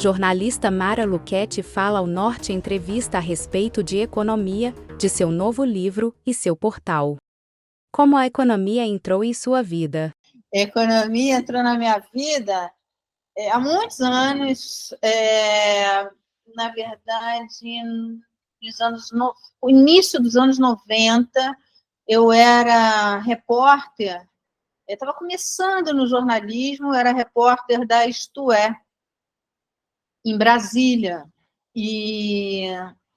Jornalista Mara Luchetti fala ao Norte em entrevista a respeito de economia, de seu novo livro e seu portal. Como a economia entrou em sua vida? A economia entrou na minha vida há muitos anos, na verdade, o início dos anos 90, eu era repórter, eu estava começando no jornalismo, eu era repórter da Isto É, em Brasília, e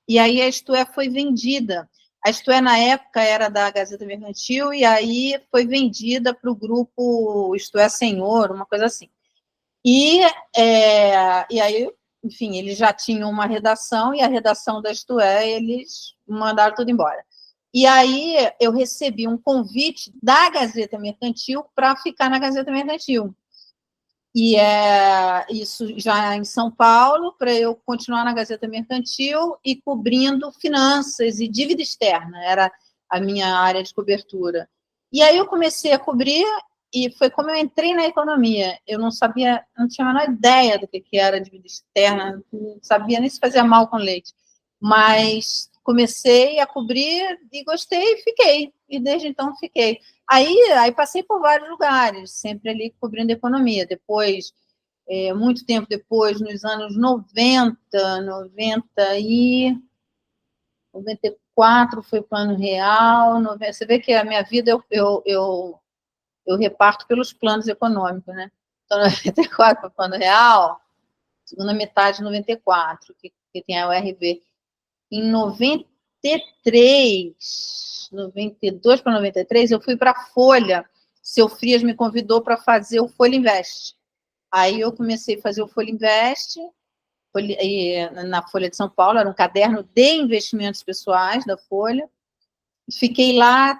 aí a Isto É foi vendida. A Isto É, na época, era da Gazeta Mercantil, e aí foi vendida para o grupo Isto É Senhor, uma coisa assim. E aí, enfim, eles já tinham uma redação, e a redação da Isto É, eles mandaram tudo embora. E aí eu recebi um convite da Gazeta Mercantil para ficar na Gazeta Mercantil. E isso já em São Paulo, para eu continuar na Gazeta Mercantil e cobrindo finanças e dívida externa, era a minha área de cobertura. E aí eu comecei a cobrir, e foi como eu entrei na economia. Eu não sabia, não tinha a menor ideia do que era dívida externa, não sabia nem se fazia mal com leite. Mas comecei a cobrir e gostei e fiquei. E desde então fiquei. Aí passei por vários lugares, sempre ali cobrindo economia. Depois, muito tempo depois, nos anos 90, 94, foi Plano Real. Você vê que a minha vida eu reparto pelos planos econômicos, né? Então, 94 foi Plano Real, segunda metade de 94, que tem a URV. Em 93, 92 para 93, eu fui para a Folha. Seu Frias me convidou para fazer o Folha Invest. Aí eu comecei a fazer o Folha Invest, na Folha de São Paulo, era um caderno de investimentos pessoais da Folha. Fiquei lá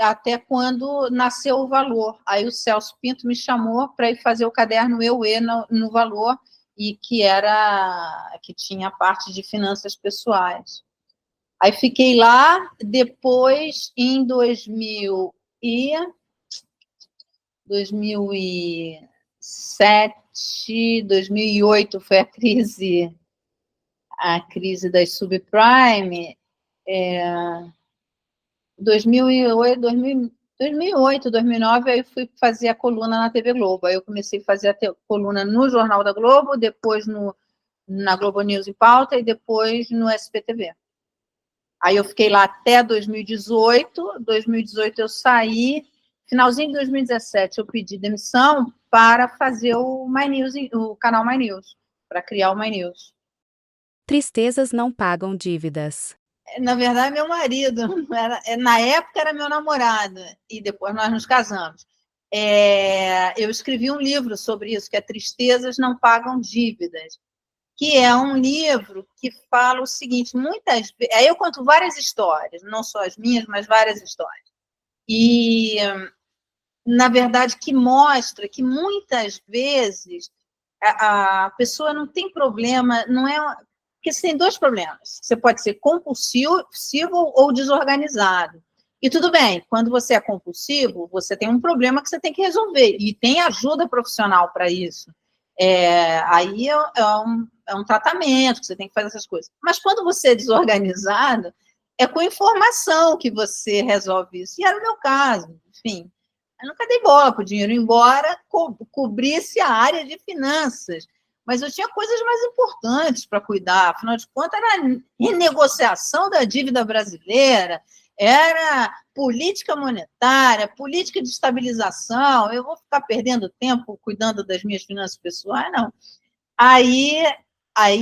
até quando nasceu o Valor. Aí o Celso Pinto me chamou para ir fazer o caderno Eu E no Valor, e que tinha a parte de finanças pessoais. Aí fiquei lá, depois, em 2007, 2008, foi a crise das subprime. 2008, 2009, aí fui fazer a coluna na TV Globo. Aí eu comecei a fazer a coluna no Jornal da Globo, depois na Globo News em Pauta, e depois no SPTV. Aí eu fiquei lá até 2018. 2018 eu saí. Finalzinho de 2017 eu pedi demissão para fazer o My News, o canal My News, para criar o My News. Tristezas não pagam dívidas. Na verdade, meu marido, na época era meu namorado, e depois nós nos casamos. Eu escrevi um livro sobre isso, que é Tristezas Não Pagam Dívidas, que é um livro que fala o seguinte, muitas vezes... Aí eu conto várias histórias, não só as minhas, mas várias histórias. E, na verdade, que mostra que muitas vezes a pessoa não tem problema, não é... Porque você tem dois problemas. Você pode ser compulsivo ou desorganizado. E tudo bem, quando você é compulsivo, você tem um problema que você tem que resolver. E tem ajuda profissional para isso. Aí é um tratamento que você tem que fazer essas coisas. Mas quando você é desorganizado, é com informação que você resolve isso. E era o meu caso, enfim. Eu nunca dei bola para o dinheiro, embora cobrisse a área de finanças. Mas eu tinha coisas mais importantes para cuidar. Afinal de contas, era a renegociação da dívida brasileira, era política monetária, política de estabilização. Eu vou ficar perdendo tempo cuidando das minhas finanças pessoais? Não. Aí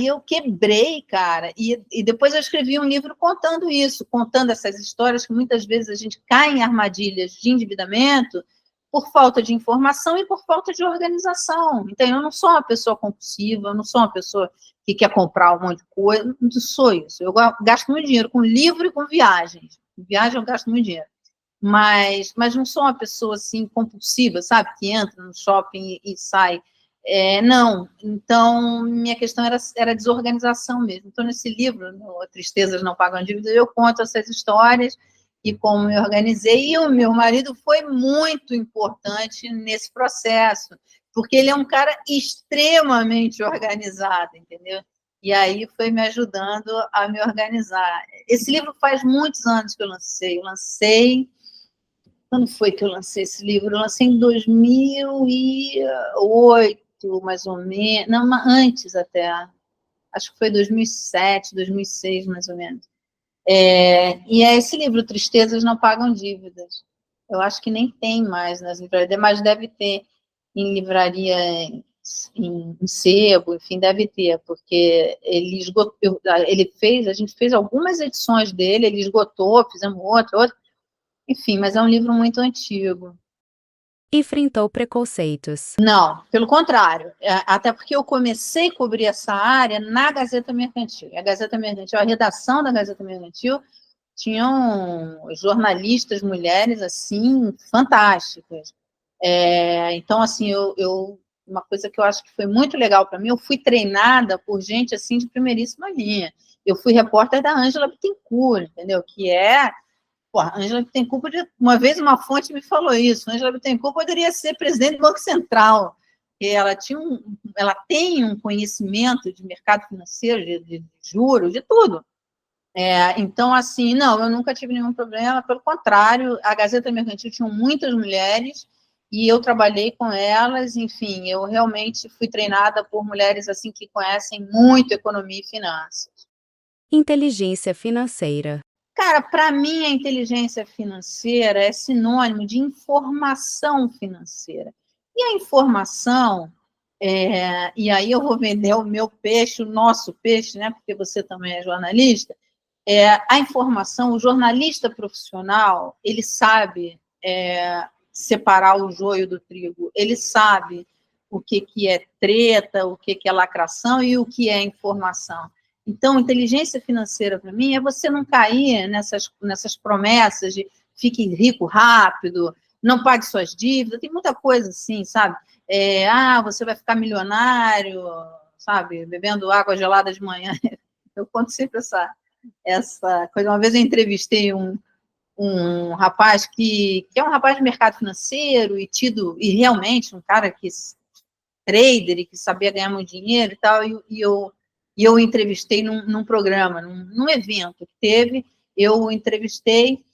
eu quebrei, cara, e depois eu escrevi um livro contando isso, contando essas histórias que muitas vezes a gente cai em armadilhas de endividamento por falta de informação e por falta de organização. Então, eu não sou uma pessoa compulsiva, eu não sou uma pessoa que quer comprar um monte de coisa, não sou isso. Eu gasto muito dinheiro com livro e com viagens. Viagem eu gasto muito dinheiro. Mas não sou uma pessoa, assim, compulsiva, sabe? Que entra no shopping e sai. Não. Então, minha questão era desorganização mesmo. Então, nesse livro, Tristezas Não Pagam Dívidas, eu conto essas histórias e como me organizei. E o meu marido foi muito importante nesse processo, porque ele é um cara extremamente organizado, entendeu? E aí foi me ajudando a me organizar. Esse livro faz muitos anos que eu lancei. Eu lancei... Quando foi que eu lancei esse livro? Eu lancei em 2008, mais ou menos. Não, antes até. Acho que foi 2007, 2006, mais ou menos. E é esse livro, Tristezas Não Pagam Dívidas. Eu acho que nem tem mais nas livrarias, mas deve ter em livraria, em sebo, enfim, deve ter, porque ele esgotou, a gente fez algumas edições dele, ele esgotou, fizemos outra, enfim, mas é um livro muito antigo. Enfrentou preconceitos. Não, pelo contrário, até porque eu comecei a cobrir essa área na Gazeta Mercantil. A Gazeta Mercantil, a redação da Gazeta Mercantil, tinham jornalistas mulheres, assim, fantásticas. Então, assim, uma coisa que eu acho que foi muito legal para mim, eu fui treinada por gente, assim, de primeiríssima linha. Eu fui repórter da Ângela Bittencourt, entendeu? Que é... Porra, Ângela Bittencourt, uma vez uma fonte me falou isso, Ângela Bittencourt poderia ser presidente do Banco Central, porque ela tem um conhecimento de mercado financeiro, de juros, de tudo. Então, assim, não, eu nunca tive nenhum problema, pelo contrário, a Gazeta Mercantil tinha muitas mulheres, e eu trabalhei com elas, enfim, eu realmente fui treinada por mulheres, assim, que conhecem muito economia e finanças. Inteligência financeira. Cara, para mim, a inteligência financeira é sinônimo de informação financeira. E a informação, e aí eu vou vender o meu peixe, o nosso peixe, né? Porque você também é jornalista. A informação, o jornalista profissional, ele sabe separar o joio do trigo, ele sabe o que é treta, o que é lacração e o que é informação. Então, inteligência financeira, para mim, é você não cair nessas promessas de fique rico rápido, não pague suas dívidas, tem muita coisa assim, sabe? Você vai ficar milionário, sabe? Bebendo água gelada de manhã. Eu conto sempre essa coisa. Uma vez eu entrevistei um rapaz que é um rapaz de mercado financeiro e realmente um cara que trader e que sabia ganhar muito dinheiro e tal, e eu entrevistei num programa, num evento que teve, eu entrevistei,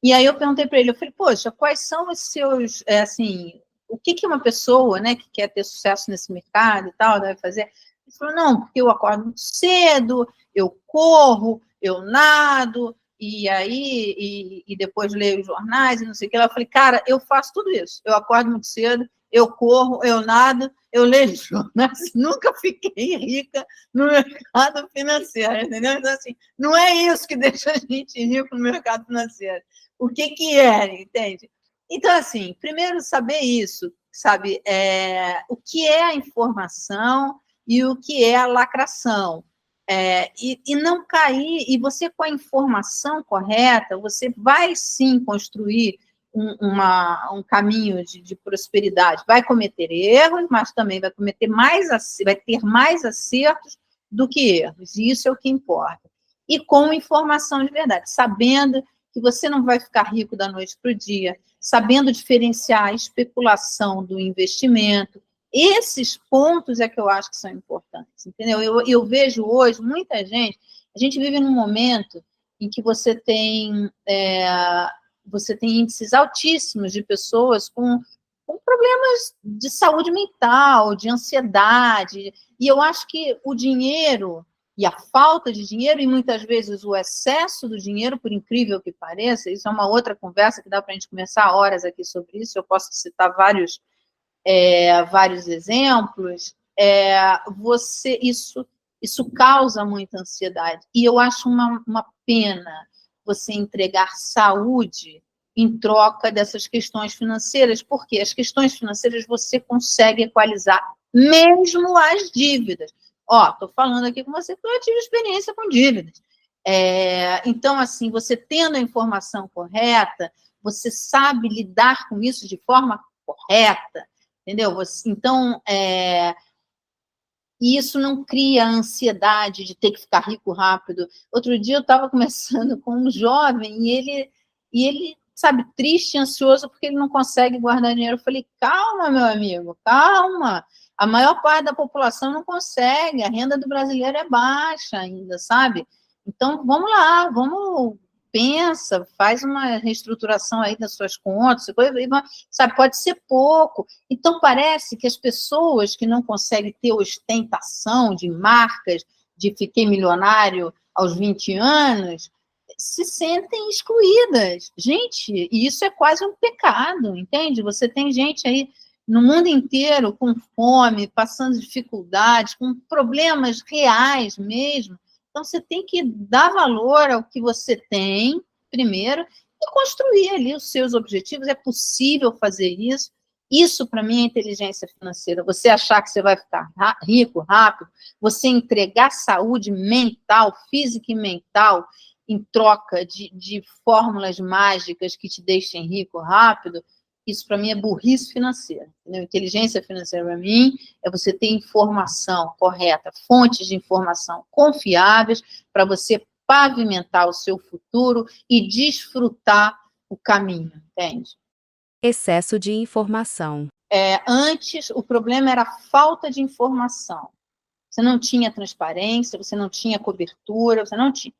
e aí eu perguntei para ele, eu falei, poxa, quais são os seus, assim, o que uma pessoa, né, que quer ter sucesso nesse mercado e tal, deve fazer? Ele falou, não, porque eu acordo muito cedo, eu corro, eu nado, e aí, e depois leio os jornais e não sei o que. Eu falei, cara, eu faço tudo isso, eu acordo muito cedo, eu corro, eu nado, eu leio jornais, nunca fiquei rica no mercado financeiro, entendeu? Então, assim, não é isso que deixa a gente rico no mercado financeiro. O que é, entende? Então, assim, primeiro saber isso, sabe? O que é a informação e o que é a lacração. E não cair, e você com a informação correta, você vai sim construir um caminho de prosperidade. Vai cometer erros, mas também vai ter mais acertos do que erros, e isso é o que importa. E com informação de verdade, sabendo que você não vai ficar rico da noite para o dia, sabendo diferenciar a especulação do investimento. Esses pontos é que eu acho que são importantes, entendeu? Eu vejo hoje muita gente, a gente vive num momento em que você tem índices altíssimos de pessoas com problemas de saúde mental, de ansiedade, e eu acho que o dinheiro e a falta de dinheiro, e muitas vezes o excesso do dinheiro, por incrível que pareça, isso é uma outra conversa que dá para a gente começar horas aqui sobre isso, eu posso citar vários exemplos, isso causa muita ansiedade. E eu acho uma pena você entregar saúde em troca dessas questões financeiras, porque as questões financeiras você consegue equalizar, mesmo as dívidas. Estou falando aqui com você porque eu tive experiência com dívidas. Então, assim, você tendo a informação correta, você sabe lidar com isso de forma correta, entendeu? Então, isso não cria a ansiedade de ter que ficar rico rápido. Outro dia eu estava conversando com um jovem e ele sabe, triste, ansioso, porque ele não consegue guardar dinheiro. Eu falei, calma, meu amigo, calma. A maior parte da população não consegue, a renda do brasileiro é baixa ainda, sabe? Então, vamos lá, pensa, faz uma reestruturação aí das suas contas, sabe, pode ser pouco. Então, parece que as pessoas que não conseguem ter ostentação de marcas, de fiquei milionário aos 20 anos, se sentem excluídas. Gente, isso é quase um pecado, entende? Você tem gente aí no mundo inteiro com fome, passando dificuldades, com problemas reais mesmo. Então, você tem que dar valor ao que você tem, primeiro, e construir ali os seus objetivos. É possível fazer isso. Isso, para mim, é inteligência financeira. Você achar que você vai ficar rico rápido, você entregar saúde mental, física e mental, em troca de fórmulas mágicas que te deixem rico rápido, isso para mim é burrice financeira. Entendeu? Inteligência financeira para mim é você ter informação correta, fontes de informação confiáveis para você pavimentar o seu futuro e desfrutar o caminho, entende? Excesso de informação. Antes, o problema era a falta de informação. Você não tinha transparência, você não tinha cobertura, você não tinha.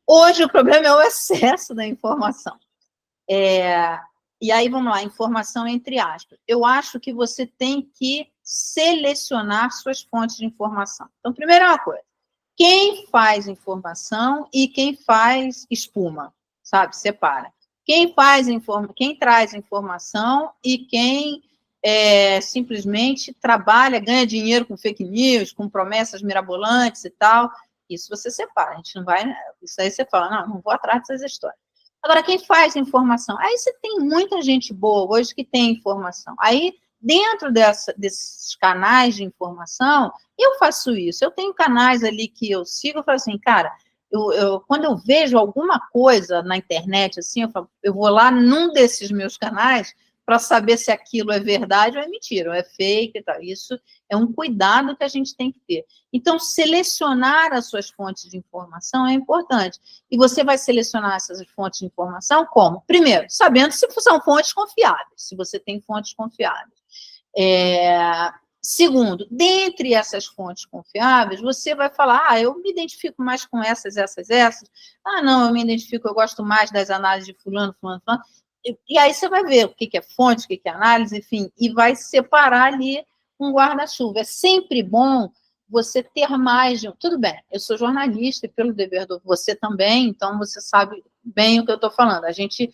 Hoje, o problema é o excesso da informação. E aí, vamos lá, informação entre aspas. Eu acho que você tem que selecionar suas fontes de informação. Então, primeira coisa, quem faz informação e quem faz espuma, sabe? Separa. Quem traz informação e quem simplesmente trabalha, ganha dinheiro com fake news, com promessas mirabolantes e tal. Isso você separa. A gente não vai. Isso aí você fala, não vou atrás dessas histórias. Agora, quem faz informação? Aí você tem muita gente boa hoje que tem informação. Aí, dentro desses canais de informação, eu faço isso. Eu tenho canais ali que eu sigo, eu falo assim, cara, quando eu vejo alguma coisa na internet, assim, eu vou lá num desses meus canais para saber se aquilo é verdade ou é mentira, ou é fake e tal. Isso é um cuidado que a gente tem que ter. Então, selecionar as suas fontes de informação é importante. E você vai selecionar essas fontes de informação como? Primeiro, sabendo se são fontes confiáveis, se você tem fontes confiáveis. Segundo, dentre essas fontes confiáveis, você vai falar, eu me identifico mais com essas. Não, eu me identifico, eu gosto mais das análises de fulano. E aí você vai ver o que é fonte, o que é análise, enfim, e vai separar ali um guarda-chuva. É sempre bom você ter mais de um. Tudo bem, eu sou jornalista e pelo dever do você também, então você sabe bem o que eu estou falando. A gente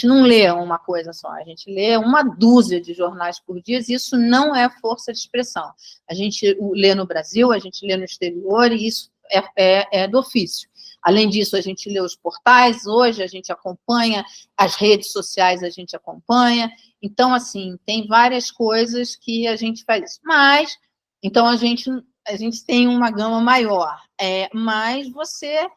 não lê uma coisa só, a gente lê uma dúzia de jornais por dia, e isso não é força de expressão. A gente lê no Brasil, a gente lê no exterior, e isso é do ofício. Além disso, a gente lê os portais, hoje a gente acompanha, as redes sociais a gente acompanha. Então, assim, tem várias coisas que a gente faz isso. Mas, então, a gente tem uma gama maior. Mas você,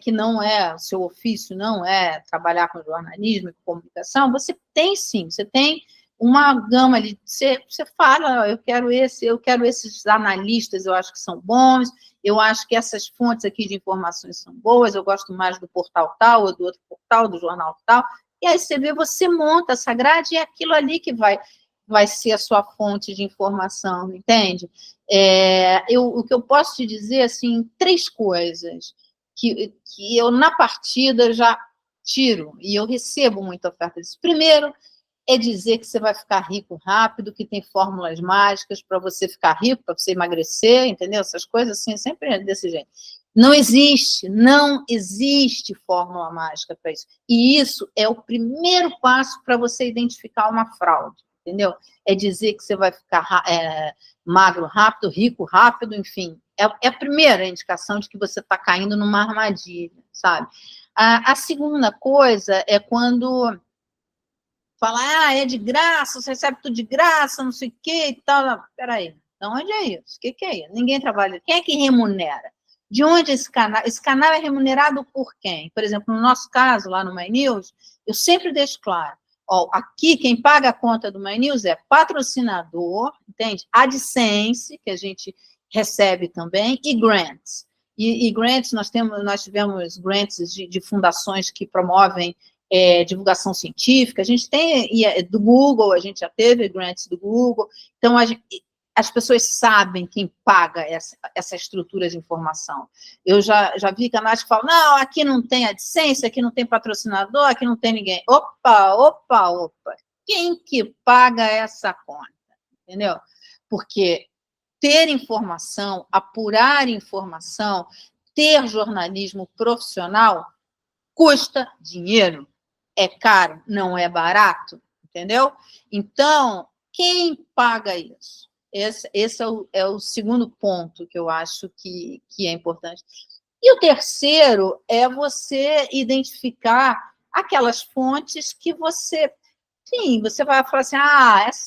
que não é o seu ofício, não é trabalhar com jornalismo e comunicação, você tem sim, você tem uma gama ali. Você fala, eu quero esses analistas, eu acho que são bons, eu acho que essas fontes aqui de informações são boas, eu gosto mais do portal tal, ou do outro portal, do jornal tal, e aí você monta essa grade e é aquilo ali que vai ser a sua fonte de informação, entende? O que eu posso te dizer, assim, 3 coisas que eu, na partida, já tiro, e eu recebo muita oferta disso. Primeiro, é dizer que você vai ficar rico rápido, que tem fórmulas mágicas para você ficar rico, para você emagrecer, entendeu? Essas coisas assim, sempre é desse jeito. Não existe fórmula mágica para isso. E isso é o primeiro passo para você identificar uma fraude, entendeu? É dizer que você vai ficar magro rápido, rico rápido, enfim. É a primeira indicação de que você está caindo numa armadilha, sabe? A segunda coisa é quando fala, é de graça, você recebe tudo de graça, não sei o quê e tal. Não, peraí, de onde é isso? O que é isso? Ninguém trabalha. Quem é que remunera? De onde esse canal? Esse canal é remunerado por quem? Por exemplo, no nosso caso, lá no My News, eu sempre deixo claro, aqui quem paga a conta do My News é patrocinador, entende? AdSense, que a gente recebe também, e grants. E grants, nós tivemos grants de fundações que promovem divulgação científica, a gente tem do Google, a gente já teve grants do Google, então as pessoas sabem quem paga essa estrutura de informação. Eu já vi canais que falam, não, aqui não tem AdSense, aqui não tem patrocinador, aqui não tem ninguém. Opa. Quem que paga essa conta? Entendeu? Porque ter informação, apurar informação, ter jornalismo profissional custa dinheiro. É caro, não é barato, entendeu? Então, quem paga isso? Esse é o segundo ponto que eu acho que é importante. E o terceiro é você identificar aquelas fontes que você... Sim, você vai falar assim,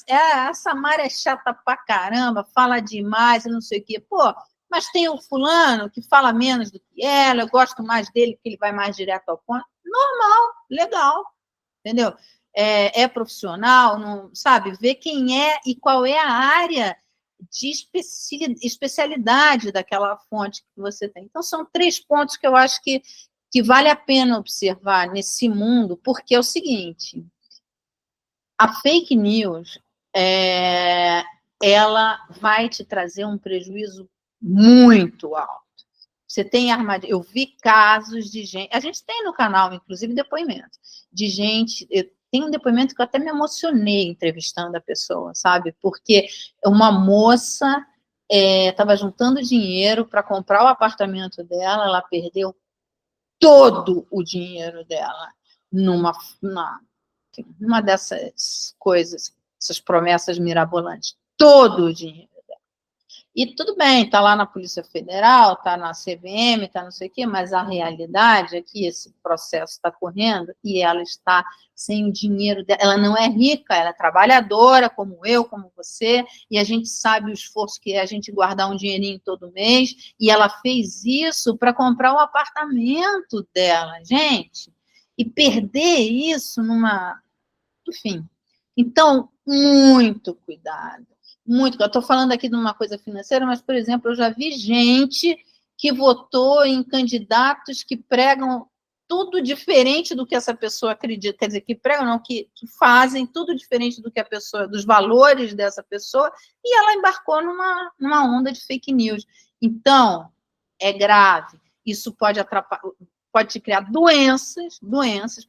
essa Mara é chata pra caramba, fala demais, não sei o quê. Pô, mas tem o fulano que fala menos do que ela, eu gosto mais dele porque ele vai mais direto ao ponto. Normal, legal, entendeu? É profissional, não, sabe? Ver quem é e qual é a área de especialidade daquela fonte que você tem. Então, são 3 pontos que eu acho que vale a pena observar nesse mundo, porque é o seguinte, a fake news, ela vai te trazer um prejuízo muito alto. Você tem armadilha. Eu vi casos de gente... A gente tem no canal, inclusive, depoimentos de gente... Tem um depoimento que eu até me emocionei entrevistando a pessoa, sabe? Porque uma moça estava juntando dinheiro para comprar o apartamento dela, ela perdeu todo o dinheiro dela numa dessas coisas, essas promessas mirabolantes. Todo o dinheiro. E tudo bem, está lá na Polícia Federal, está na CVM, está não sei o quê, mas a realidade é que esse processo está correndo e ela está sem o dinheiro dela. Ela não é rica, ela é trabalhadora, como eu, como você, e a gente sabe o esforço que é a gente guardar um dinheirinho todo mês, e ela fez isso para comprar o apartamento dela, gente, e perder isso numa... Enfim, então, muito cuidado. Muito. Eu estou falando aqui de uma coisa financeira, mas, por exemplo, eu já vi gente que votou em candidatos que pregam tudo diferente do que essa pessoa acredita. Quer dizer, que pregam, não, que fazem tudo diferente do que a pessoa, dos valores dessa pessoa, e ela embarcou numa onda de fake news. Então, é grave. Isso pode atrapalhar, pode te criar doenças,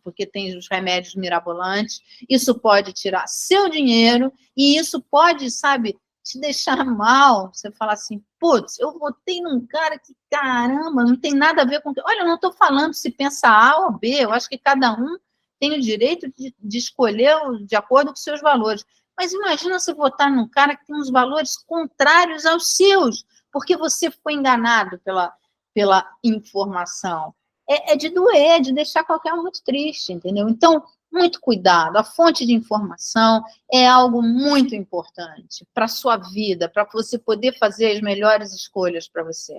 porque tem os remédios mirabolantes, isso pode tirar seu dinheiro, e isso pode, sabe, te deixar mal. Você fala assim, putz, eu votei num cara que, caramba, não tem nada a ver com... Olha, eu não estou falando se pensa A ou B, eu acho que cada um tem o direito de escolher de acordo com seus valores. Mas imagina você votar num cara que tem uns valores contrários aos seus, porque você foi enganado pela informação. É de doer, de deixar qualquer um muito triste, entendeu? Então, muito cuidado. A fonte de informação é algo muito importante para a sua vida, para você poder fazer as melhores escolhas para você.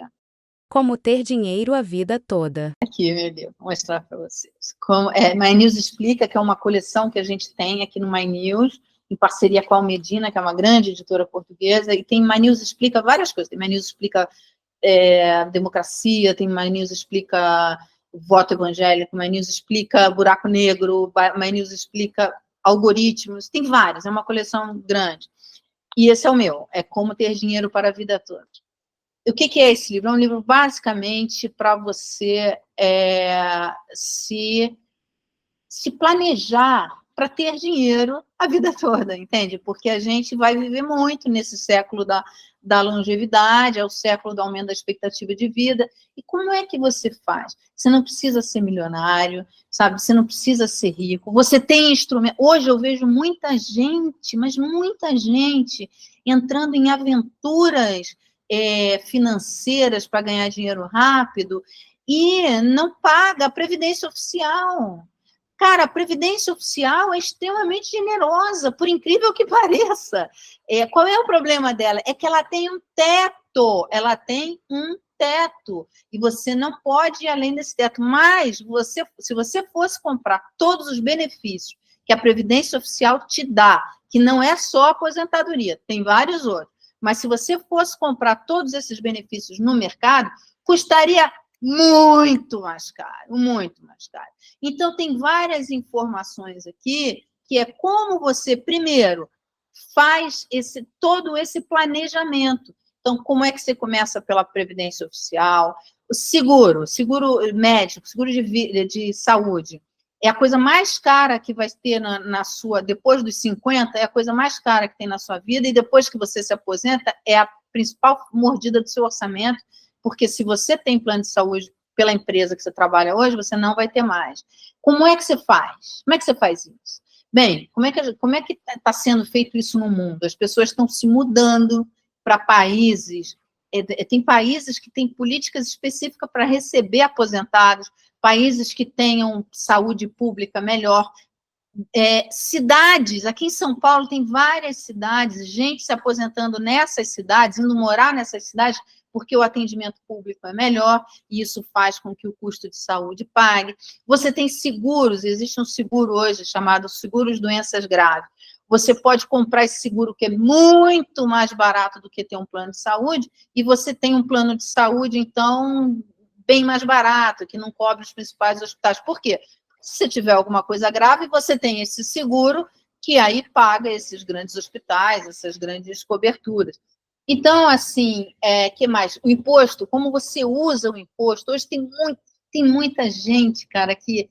Como ter dinheiro a vida toda. Aqui, meu Deus, vou mostrar para vocês. My News Explica, que é uma coleção que a gente tem aqui no My News, em parceria com a Almedina, que é uma grande editora portuguesa, e tem My News Explica várias coisas. Tem My News Explica democracia, tem My News Explica voto evangélico, My News Explica buraco negro, My News Explica algoritmos, tem vários, é uma coleção grande. E esse é o meu, é Como Ter Dinheiro para a Vida Toda. O que é esse livro? É um livro basicamente para você se planejar para ter dinheiro a vida toda, entende? Porque a gente vai viver muito nesse século da longevidade, é o século do aumento da expectativa de vida. E como é que você faz? Você não precisa ser milionário, sabe? Você não precisa ser rico. Você tem instrumento. Hoje eu vejo muita gente, mas muita gente, entrando em aventuras financeiras para ganhar dinheiro rápido e não paga a previdência oficial. Cara, a previdência oficial é extremamente generosa, por incrível que pareça. Qual é o problema dela? É que ela tem um teto, e você não pode ir além desse teto. Mas, se você fosse comprar todos os benefícios que a previdência oficial te dá, que não é só a aposentadoria, tem vários outros, mas se você fosse comprar todos esses benefícios no mercado, custaria muito mais caro, muito mais caro. Então, tem várias informações aqui, que é como você, primeiro, faz todo esse planejamento. Então, como é que você começa pela Previdência Oficial? O seguro médico, seguro de saúde, é a coisa mais cara que vai ter na sua, depois dos 50, é a coisa mais cara que tem na sua vida, e depois que você se aposenta, é a principal mordida do seu orçamento, porque se você tem plano de saúde pela empresa que você trabalha hoje, você não vai ter mais. Como é que você faz? Como é que você faz isso? Bem, como é que está sendo feito isso no mundo? As pessoas estão se mudando para países, tem países que têm políticas específicas para receber aposentados, países que tenham saúde pública melhor, cidades, aqui em São Paulo tem várias cidades, gente se aposentando nessas cidades, indo morar nessas cidades, porque o atendimento público é melhor, e isso faz com que o custo de saúde pague. Você tem seguros, existe um seguro hoje chamado Seguros Doenças Graves. Você pode comprar esse seguro que é muito mais barato do que ter um plano de saúde, e você tem um plano de saúde, então, bem mais barato, que não cobre os principais hospitais. Por quê? Se você tiver alguma coisa grave, você tem esse seguro que aí paga esses grandes hospitais, essas grandes coberturas. Então, assim, que mais? O imposto, como você usa o imposto? Hoje tem muita gente, cara, que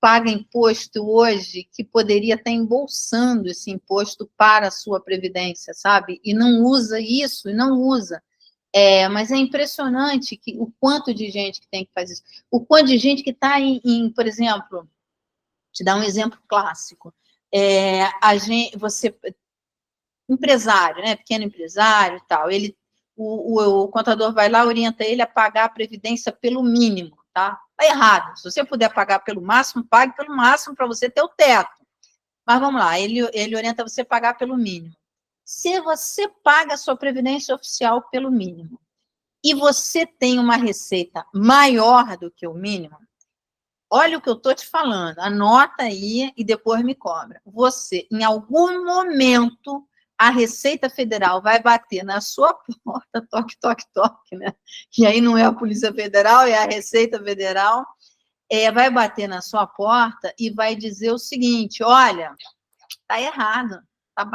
paga imposto hoje que poderia estar embolsando esse imposto para a sua previdência, sabe? E não usa isso, e não usa. Mas é impressionante o quanto de gente que tem que fazer isso. O quanto de gente que está por exemplo, te dar um exemplo clássico. Você, empresário, né, pequeno empresário e tal, o contador vai lá, orienta ele a pagar a previdência pelo mínimo, tá? Tá errado. Se você puder pagar pelo máximo, pague pelo máximo para você ter o teto. Mas vamos lá, ele orienta você a pagar pelo mínimo. Se você paga a sua previdência oficial pelo mínimo e você tem uma receita maior do que o mínimo, olha o que eu estou te falando, anota aí e depois me cobra. Você, em algum momento, a Receita Federal vai bater na sua porta, toque, toque, toque, né? E aí não é a Polícia Federal, é a Receita Federal, vai bater na sua porta e vai dizer o seguinte: olha, está errado,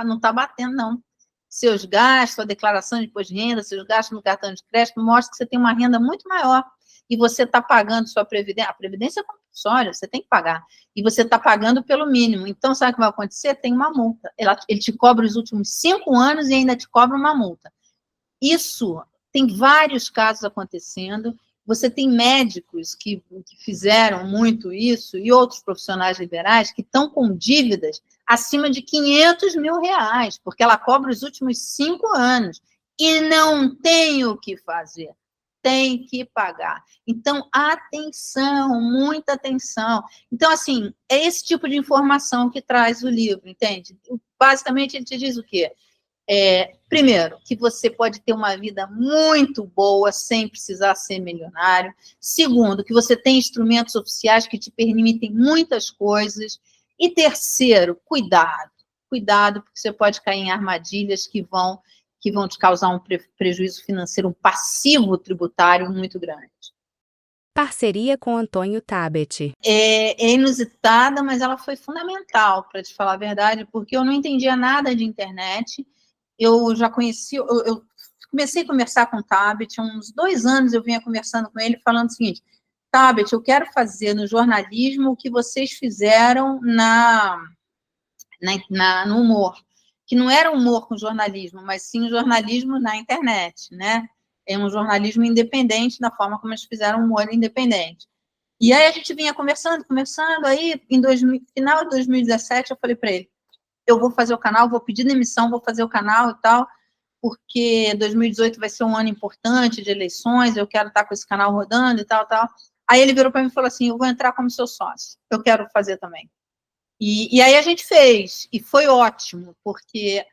não está batendo, não. Seus gastos, a declaração de imposto de renda, seus gastos no cartão de crédito, mostra que você tem uma renda muito maior e você está pagando sua previdência. A previdência é compulsória, você tem que pagar. E você está pagando pelo mínimo. Então, sabe o que vai acontecer? Tem uma multa. Ele te cobra os últimos 5 anos e ainda te cobra uma multa. Isso tem vários casos acontecendo. Você tem médicos que fizeram muito isso e outros profissionais liberais que estão com dívidas acima de R$500 mil, porque ela cobra os últimos 5 anos e não tem o que fazer, tem que pagar. Então, atenção, muita atenção. Então, assim, é esse tipo de informação que traz o livro, entende? Basicamente, ele te diz o quê? Primeiro, que você pode ter uma vida muito boa sem precisar ser milionário. Segundo, que você tem instrumentos oficiais que te permitem muitas coisas. E terceiro, cuidado. Cuidado, porque você pode cair em armadilhas que vão te causar um prejuízo financeiro, um passivo tributário muito grande. Parceria com Antônio Tabet. É inusitada, mas ela foi fundamental, para te falar a verdade, porque eu não entendia nada de internet. Eu já conheci, eu comecei a conversar com o Tabet, há uns 2 anos eu vinha conversando com ele, falando o seguinte: Tabet, eu quero fazer no jornalismo o que vocês fizeram no humor, que não era humor com jornalismo, mas sim jornalismo na internet, né? É um jornalismo independente, da forma como eles fizeram humor independente. E aí a gente vinha conversando, aí final de 2017 eu falei para ele: eu vou fazer o canal, vou pedir demissão, vou fazer o canal e tal, porque 2018 vai ser um ano importante de eleições, eu quero estar com esse canal rodando e tal, tal. Aí ele virou para mim e falou assim: eu vou entrar como seu sócio, eu quero fazer também. E aí a gente fez, e foi ótimo, porque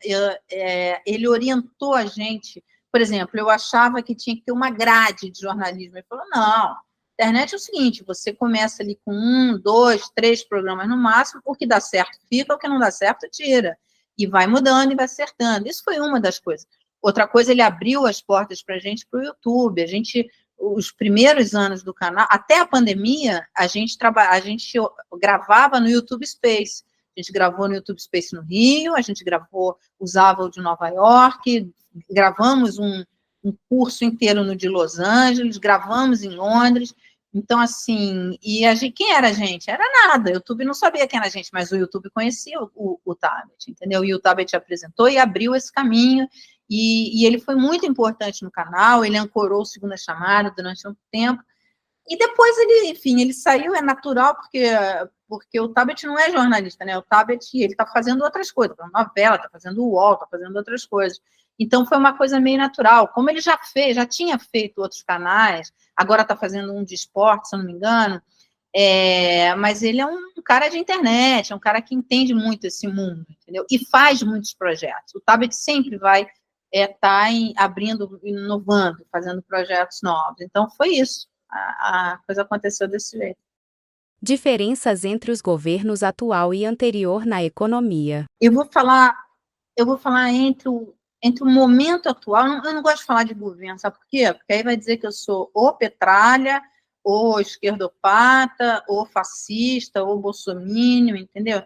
ele orientou a gente. Por exemplo, eu achava que tinha que ter uma grade de jornalismo. Ele falou: não, internet é o seguinte, você começa ali com 1, 2, 3 programas no máximo, o que dá certo fica, o que não dá certo tira. E vai mudando e vai acertando. Isso foi uma das coisas. Outra coisa, ele abriu as portas para a gente para o YouTube. os primeiros anos do canal, até a pandemia, a gente gravava no YouTube Space. A gente gravou no YouTube Space no Rio, a gente usava o de Nova York, gravamos um curso inteiro no de Los Angeles, gravamos em Londres. Então, assim, quem era a gente? Era nada, o YouTube não sabia quem era a gente, mas o YouTube conhecia o Tabet, entendeu? E o Tabet apresentou e abriu esse caminho, e ele foi muito importante no canal, ele ancorou o Segunda Chamada durante um tempo, e depois ele saiu, é natural, porque o Tabet não é jornalista, né? O Tabet, ele está fazendo outras coisas, está fazendo novela, está fazendo UOL, está fazendo outras coisas. Então, foi uma coisa meio natural. Como ele já tinha feito outros canais, agora está fazendo um de esporte, se eu não me engano, mas ele é um cara de internet, é um cara que entende muito esse mundo, entendeu? E faz muitos projetos. O Tabet sempre vai estar abrindo, inovando, fazendo projetos novos. Então, foi isso. A coisa aconteceu desse jeito. Diferenças entre os governos atual e anterior na economia. Eu vou falar entre o momento atual. Eu não gosto de falar de governo, sabe por quê? Porque aí vai dizer que eu sou ou petralha, ou esquerdopata, ou fascista, ou bolsominion, entendeu?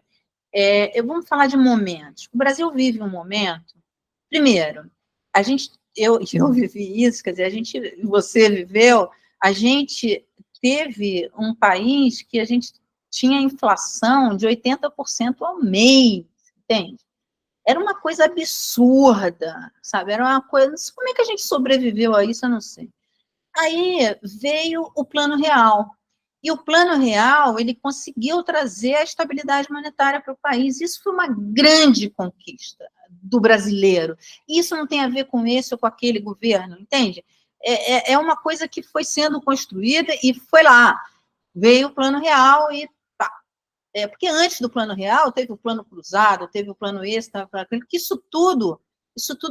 Vamos falar de momentos. O Brasil vive um momento. Primeiro, eu vivi isso, quer dizer, você viveu, a gente teve um país que a gente tinha inflação de 80% ao mês, entende? Era uma coisa absurda, sabe? Era uma coisa, não sei como é que a gente sobreviveu a isso, eu não sei. Aí veio o Plano Real. E o Plano Real, ele conseguiu trazer a estabilidade monetária para o país. Isso foi uma grande conquista do brasileiro. Isso não tem a ver com esse ou com aquele governo, entende? É uma coisa que foi sendo construída e foi lá. Veio o Plano Real e tá. Porque antes do Plano Real, teve o Plano Cruzado, teve o Plano Extra, que isso tudo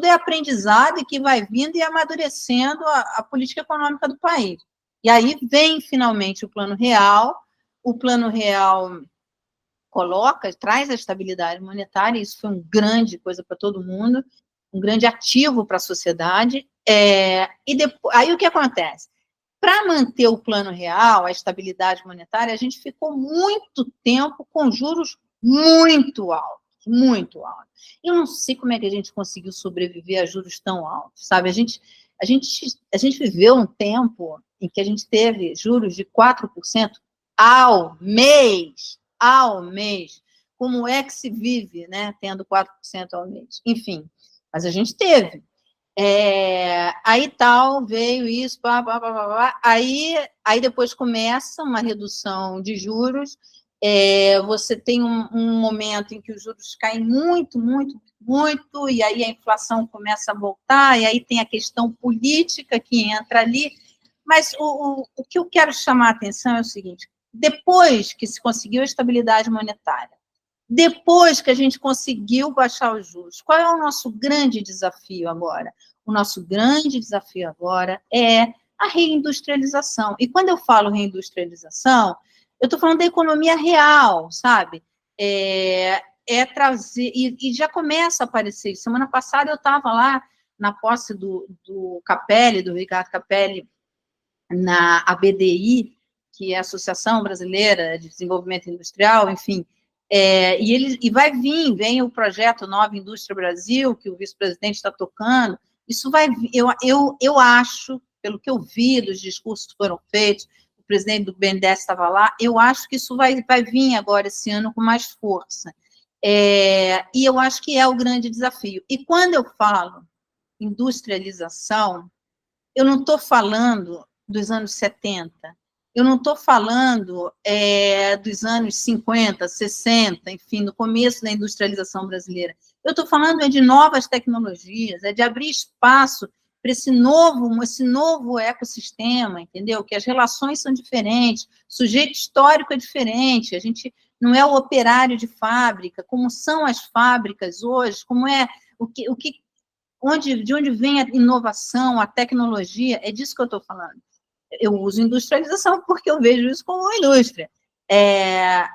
é aprendizado e que vai vindo e amadurecendo a política econômica do país. E aí vem, finalmente, o Plano Real traz a estabilidade monetária, isso foi uma grande coisa para todo mundo, um grande ativo para a sociedade, e depois, aí o que acontece? Para manter o Plano Real, a estabilidade monetária, a gente ficou muito tempo com juros muito altos, muito altos. Eu não sei como é que a gente conseguiu sobreviver a juros tão altos, sabe? A gente viveu um tempo em que a gente teve juros de 4% ao mês. Como é que se vive, né, tendo 4% ao mês? Enfim, mas a gente teve. Aí veio isso, aí depois começa uma redução de juros, você tem um momento em que os juros caem muito, muito, muito, e aí a inflação começa a voltar, e aí tem a questão política que entra ali, mas o que eu quero chamar a atenção é o seguinte: depois que se conseguiu a estabilidade monetária, depois que a gente conseguiu baixar os juros, qual é o nosso grande desafio agora? O nosso grande desafio agora é a reindustrialização. E quando eu falo reindustrialização, eu estou falando da economia real, sabe? Trazer, e já começa a aparecer. Semana passada eu estava lá na posse do Capelli, do Ricardo Capelli, na ABDI, que é a Associação Brasileira de Desenvolvimento Industrial, enfim, e vem o projeto Nova Indústria Brasil, que o vice-presidente está tocando. Isso vai vir, eu acho, pelo que eu vi dos discursos que foram feitos, o presidente do BNDES estava lá, eu acho que isso vai vir agora esse ano com mais força. E eu acho que é o grande desafio. E quando eu falo industrialização, eu não estou falando dos anos 70, eu não estou falando dos anos 50, 60, enfim, no começo da industrialização brasileira. Eu estou falando de novas tecnologias, de abrir espaço para esse novo ecossistema, entendeu? Que as relações são diferentes, o sujeito histórico é diferente, a gente não é o operário de fábrica, como são as fábricas hoje, como é de onde vem a inovação, a tecnologia, é disso que eu estou falando. Eu uso industrialização porque eu vejo isso como uma indústria,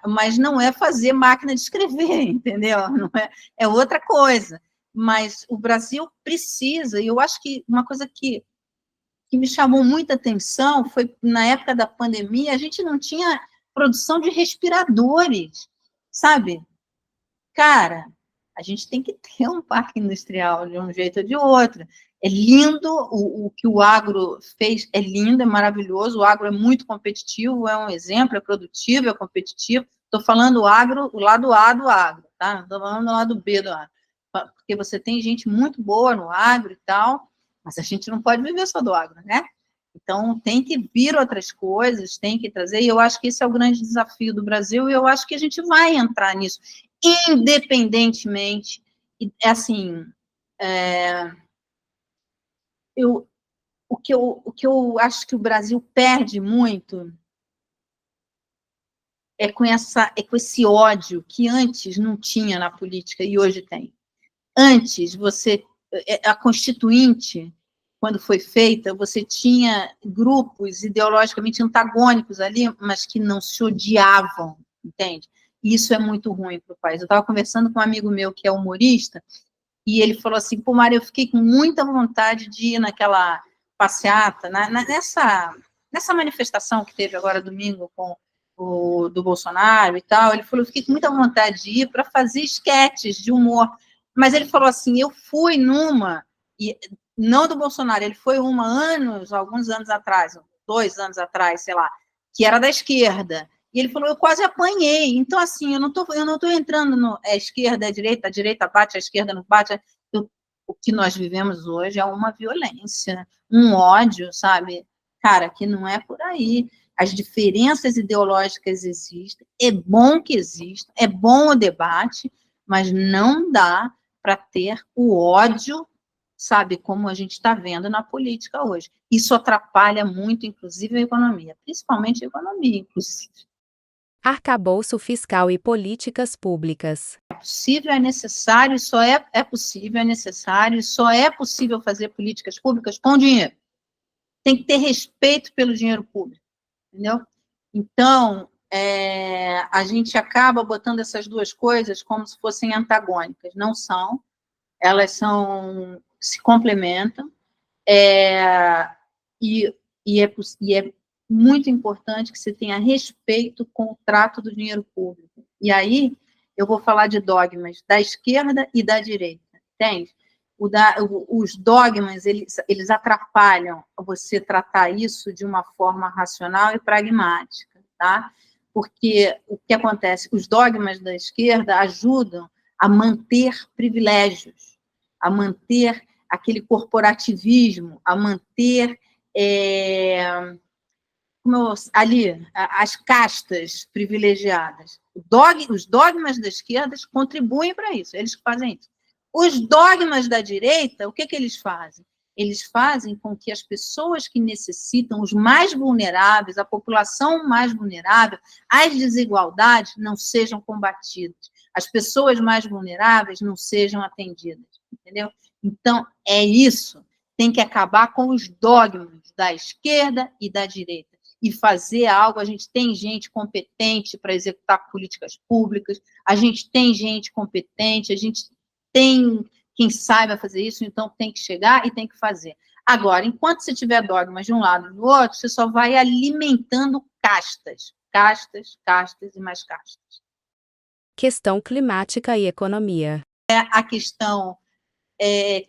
mas não é fazer máquina de escrever, entendeu? Não é outra coisa. Mas o Brasil precisa, e eu acho que uma coisa que que me chamou muita atenção foi, na época da pandemia, a gente não tinha produção de respiradores, sabe? Cara, a gente tem que ter um parque industrial de um jeito ou de outro. É lindo, o que o agro fez é lindo, é maravilhoso, o agro é muito competitivo, é um exemplo, é produtivo, é competitivo. Estou falando o agro, o lado A do agro, tá? Não estou falando o lado B do agro. Porque você tem gente muito boa no agro e tal, mas a gente não pode viver só do agro, né? Então, tem que vir outras coisas, tem que trazer, e eu acho que esse é o grande desafio do Brasil, e eu acho que a gente vai entrar nisso, independentemente, assim, eu, o que eu acho que o Brasil perde muito é com esse ódio que antes não tinha na política e hoje tem. Antes, a Constituinte, quando foi feita, você tinha grupos ideologicamente antagônicos ali, mas que não se odiavam, entende? E isso é muito ruim para o país. Eu estava conversando com um amigo meu que é humorista, e ele falou assim, pô, Mário, eu fiquei com muita vontade de ir naquela passeata, nessa manifestação que teve agora domingo com do Bolsonaro e tal. Ele falou, eu fiquei com muita vontade de ir para fazer esquetes de humor. Mas ele falou assim, eu fui numa, e não do Bolsonaro, ele foi alguns anos atrás, 2 anos atrás, sei lá, que era da esquerda. E ele falou, eu quase apanhei. Então, assim, eu não tô entrando no esquerda, a direita bate, a esquerda não bate. O que nós vivemos hoje é uma violência, um ódio, sabe? Cara, que não é por aí. As diferenças ideológicas existem, é bom que existam, é bom o debate, mas não dá para ter o ódio, sabe, como a gente está vendo na política hoje. Isso atrapalha muito, inclusive, a economia, principalmente a economia, inclusive. Arcabouço fiscal e políticas públicas. É possível, é necessário, é possível, é necessário, só é possível fazer políticas públicas com dinheiro. Tem que ter respeito pelo dinheiro público, entendeu? Então, a gente acaba botando essas duas coisas como se fossem antagônicas. Não são, elas se complementam, e é muito importante que você tenha respeito com o trato do dinheiro público. E aí, eu vou falar de dogmas da esquerda e da direita, entende? Os dogmas, eles atrapalham você tratar isso de uma forma racional e pragmática, tá? Porque o que acontece? Os dogmas da esquerda ajudam a manter privilégios, a manter aquele corporativismo, a manter ali as castas privilegiadas. Os dogmas da esquerda contribuem para isso, eles fazem isso. Os dogmas da direita, o que eles fazem? Eles fazem com que as pessoas que necessitam, os mais vulneráveis, a população mais vulnerável, as desigualdades não sejam combatidas, as pessoas mais vulneráveis não sejam atendidas, entendeu? Então, é isso. Tem que acabar com os dogmas da esquerda e da direita e fazer algo. A gente tem gente competente para executar políticas públicas, a gente tem gente competente, a gente tem quem saiba fazer isso, então tem que chegar e tem que fazer. Agora, enquanto você tiver dogmas de um lado e do outro, você só vai alimentando castas, castas, castas e mais castas. Questão climática e economia. A questão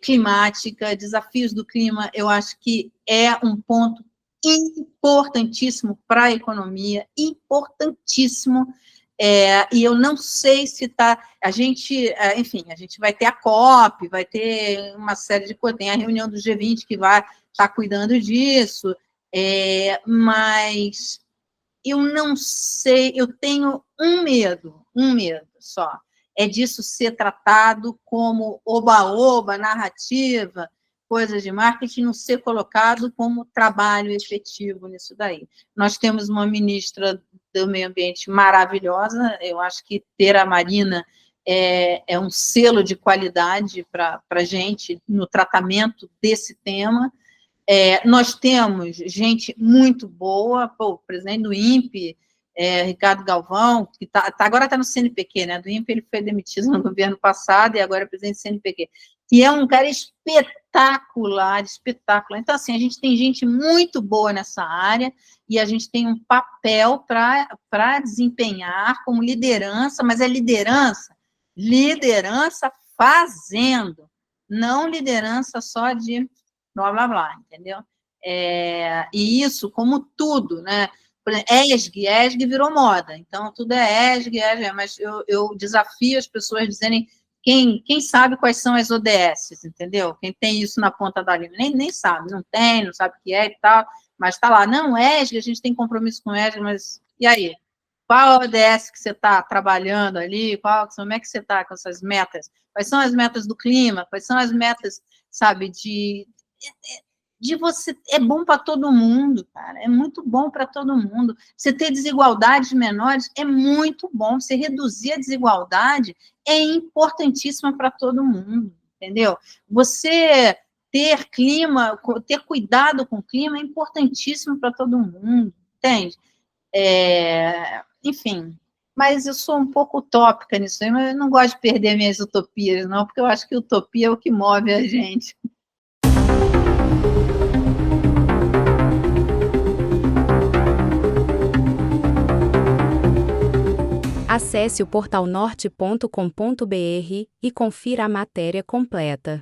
climática, desafios do clima, eu acho que é um ponto importantíssimo para a economia, importantíssimo, e eu não sei se está... enfim, a gente vai ter a COP, vai ter uma série de coisas, tem a reunião do G20 que vai estar cuidando disso, mas eu não sei, eu tenho um medo só, é disso ser tratado como oba-oba, narrativa, coisas de marketing, não ser colocado como trabalho efetivo nisso daí. Nós temos uma ministra do meio ambiente maravilhosa, eu acho que ter a Marina é um selo de qualidade para a gente no tratamento desse tema. Nós temos gente muito boa, o presidente do INPE, Ricardo Galvão, que agora está no CNPq, né? Do INPE ele foi demitido no governo passado e agora é presidente do CNPq. E é um cara espetacular, espetacular. Então, assim, a gente tem gente muito boa nessa área e a gente tem um papel para desempenhar como liderança, mas é liderança fazendo, não liderança só de blá, blá, blá, entendeu? E isso, como tudo, né? Por exemplo, ESG virou moda, então tudo é ESG, mas eu desafio as pessoas a dizerem quem sabe quais são as ODS, entendeu? Quem tem isso na ponta da língua, nem sabe, não sabe o que é e tal, mas está lá, não, ESG, a gente tem compromisso com ESG, mas e aí? Qual a ODS que você está trabalhando ali? Como é que você está com essas metas? Quais são as metas do clima? Quais são as metas, sabe, de você, é bom para todo mundo, cara, é muito bom para todo mundo. Você ter desigualdades menores é muito bom, você reduzir a desigualdade é importantíssima para todo mundo, entendeu? Você ter clima, ter cuidado com o clima é importantíssimo para todo mundo, entende? Enfim, mas eu sou um pouco utópica nisso aí, mas eu não gosto de perder minhas utopias, não, porque eu acho que utopia é o que move a gente. Acesse o portalnorte.com.br e confira a matéria completa.